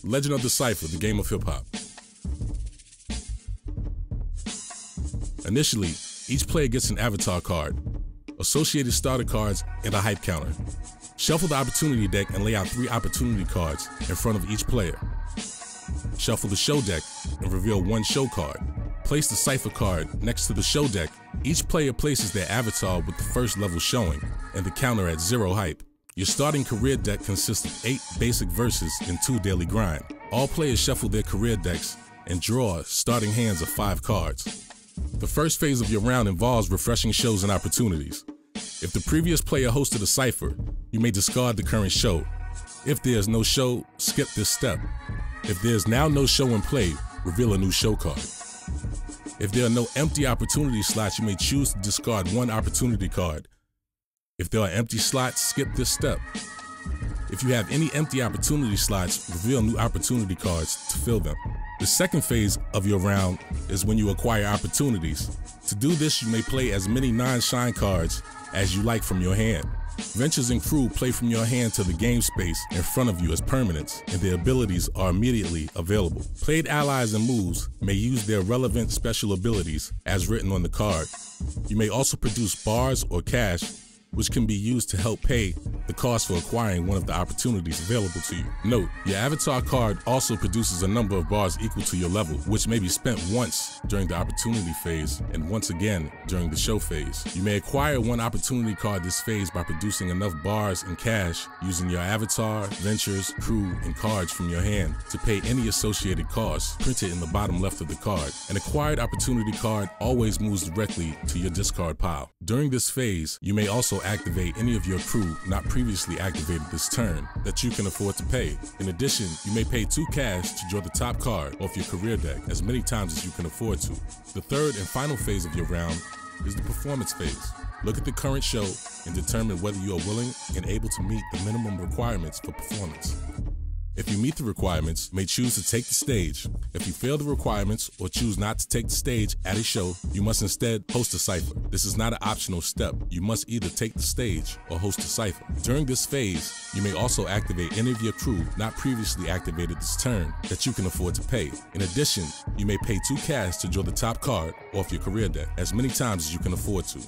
Legend of the Cipher, the game of hip-hop. Initially, each player gets an avatar card, associated starter cards, and a hype counter. Shuffle the opportunity deck and lay out 3 opportunity cards in front of each player. Shuffle the show deck and reveal 1 show card. Place the Cipher card next to the show deck. Each player places their avatar with the first level showing and the counter at 0 hype. Your starting career deck consists of 8 basic verses and 2 daily grind. All players shuffle their career decks and draw starting hands of 5 cards. The first phase of your round involves refreshing shows and opportunities. If the previous player hosted a Cipher, you may discard the current show. If there is no show, skip this step. If there is now no show in play, reveal a new show card. If there are no empty opportunity slots, you may choose to discard 1 opportunity card. If there are empty slots, skip this step. If you have any empty opportunity slots, reveal new opportunity cards to fill them. The second phase of your round is when you acquire opportunities. To do this, you may play as many non-shine cards as you like from your hand. Ventures and Crew play from your hand to the game space in front of you as permanents, and their abilities are immediately available. Played allies and moves may use their relevant special abilities as written on the card. You may also produce bars or cash, which can be used to help pay the cost for acquiring one of the opportunities available to you. Note, your avatar card also produces a number of bars equal to your level, which may be spent once during the opportunity phase and once again during the show phase. You may acquire 1 opportunity card this phase by producing enough bars and cash using your avatar, ventures, crew, and cards from your hand to pay any associated costs printed in the bottom left of the card. An acquired opportunity card always moves directly to your discard pile. During this phase, you may also activate any of your crew not previously activated this turn that you can afford to pay. In addition, you may pay 2 cash to draw the top card off your career deck as many times as you can afford to. The third and final phase of your round is the performance phase. Look at the current show and determine whether you are willing and able to meet the minimum requirements for performance. If you meet the requirements, you may choose to take the stage. If you fail the requirements or choose not to take the stage at a show, you must instead host a Cipher. This is not an optional step. You must either take the stage or host a Cipher. During this phase, you may also activate any of your crew not previously activated this turn that you can afford to pay. In addition, you may pay 2 cash to draw the top card off your career deck as many times as you can afford to.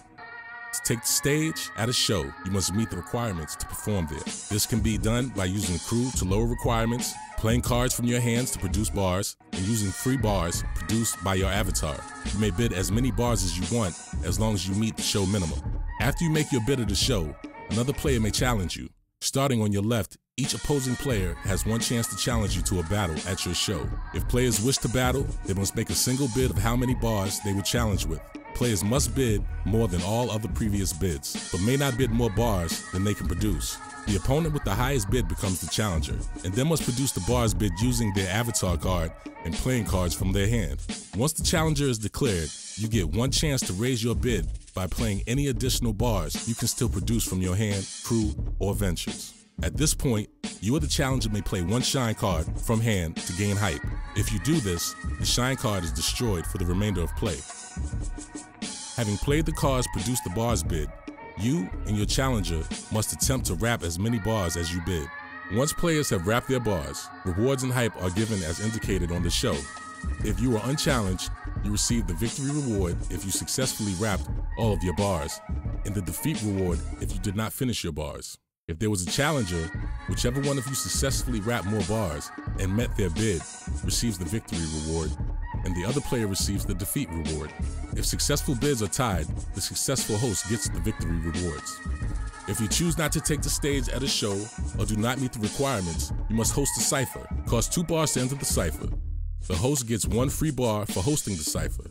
To take the stage at a show, you must meet the requirements to perform there. This can be done by using crew to lower requirements, playing cards from your hands to produce bars, and using free bars produced by your avatar. You may bid as many bars as you want as long as you meet the show minimum. After you make your bid of the show, another player may challenge you. Starting on your left, each opposing player has 1 chance to challenge you to a battle at your show. If players wish to battle, they must make a single bid of how many bars they will challenge with. Players must bid more than all other previous bids, but may not bid more bars than they can produce. The opponent with the highest bid becomes the challenger, and then must produce the bars bid using their avatar card and playing cards from their hand. Once the challenger is declared, you get 1 chance to raise your bid by playing any additional bars you can still produce from your hand, crew, or ventures. At this point, you or the challenger may play 1 shine card from hand to gain hype. If you do this, the shine card is destroyed for the remainder of play. Having played the cards produced the bars bid, you and your challenger must attempt to wrap as many bars as you bid. Once players have wrapped their bars, rewards and hype are given as indicated on the show. If you are unchallenged, you receive the victory reward if you successfully wrapped all of your bars, and the defeat reward if you did not finish your bars. If there was a challenger, whichever one of you successfully wrapped more bars and met their bid receives the victory reward, and the other player receives the defeat reward. If successful bids are tied, the successful host gets the victory rewards. If you choose not to take the stage at a show or do not meet the requirements, you must host a Cipher. Cost 2 bars to enter the Cipher. The host gets 1 free bar for hosting the Cipher.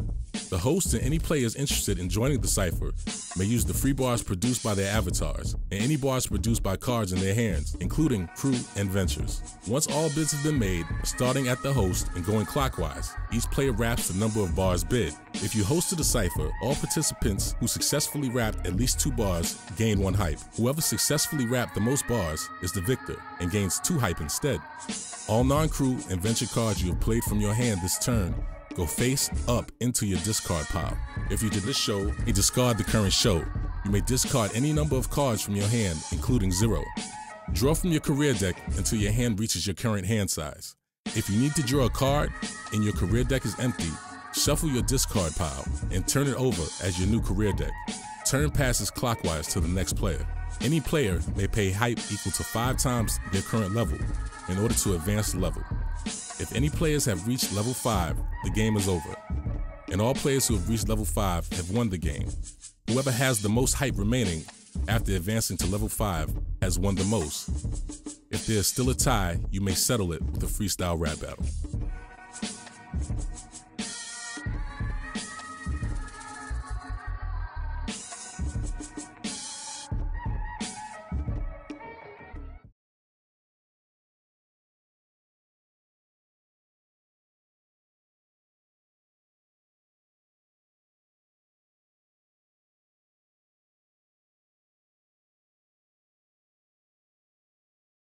The host and any players interested in joining the Cipher may use the free bars produced by their avatars and any bars produced by cards in their hands, including crew and ventures. Once all bids have been made, starting at the host and going clockwise, each player wraps the number of bars bid. If you hosted a Cipher, all participants who successfully wrapped at least 2 bars gain 1 hype. Whoever successfully wrapped the most bars is the victor and gains 2 hype instead. All non-crew and venture cards you have played from your hand this turn go face up into your discard pile. If you did this show, you discard the current show. You may discard any number of cards from your hand, including 0. Draw from your career deck until your hand reaches your current hand size. If you need to draw a card and your career deck is empty, shuffle your discard pile and turn it over as your new career deck. Turn passes clockwise to the next player. Any player may pay hype equal to 5 times their current level in order to advance the level. If any players have reached level 5, the game is over, and all players who have reached level 5 have won the game. Whoever has the most hype remaining after advancing to level 5 has won the most. If there is still a tie, you may settle it with a freestyle rap battle.